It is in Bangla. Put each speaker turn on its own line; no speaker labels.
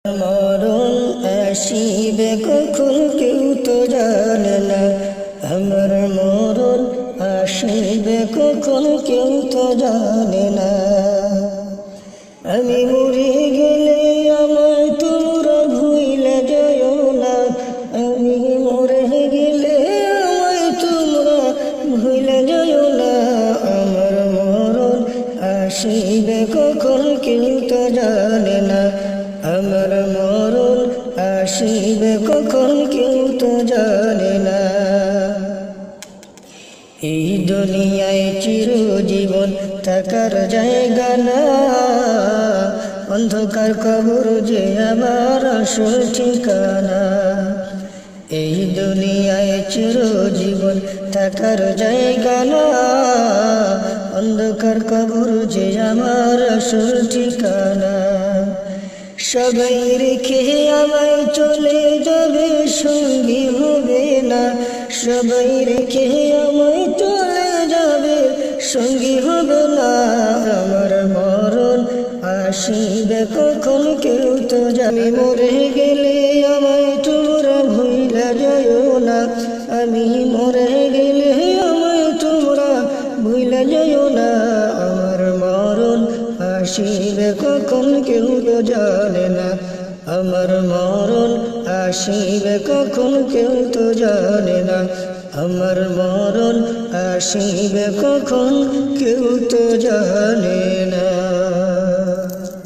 মরণ আসিবে কখন কেউ তো জানে না। আমার মরণ আসিবে কখন কেউ তো জানে না। আমি মরে গেলে আমায় তোমরা ভুলে যাও না। আমি মরে গেলে আমায় তোমরা ভুলে যাও না। আমার মরণ আসিবে কখন কেউ তো জানে না। আমার মরণ আসিবে কখন কেউ তো জানে না। এই দুনিয়ায় চিরজীবন থাকার জায়গা না। অন্ধকার কবর যে আমার আসল ঠিকানা। এই দুনিয়ায় চিরজীবন থাকার জায়গা না। অন্ধকার কবর যে আমার আসল ঠিকানা। সবাই রেখে আমায় চলে যাবে, সঙ্গী হবে না। সবাই রেখে আমায় চলে যাবে, সঙ্গী হবে না। আমার মরণ আসিবে কখন কেউ তো জানে। মরে গেলে আমায় তোমরা ভুলে যাও না। আমি মরে গেলে আমায় তোমরা ভুলে যাও না। আমার মরণ আসিবে কখন কেউ তো জানে না। আমার মরণ আসিবে কখন কেউ তো জানে না। আমার মরণ আসিবে কখন কেউ তো জানে না।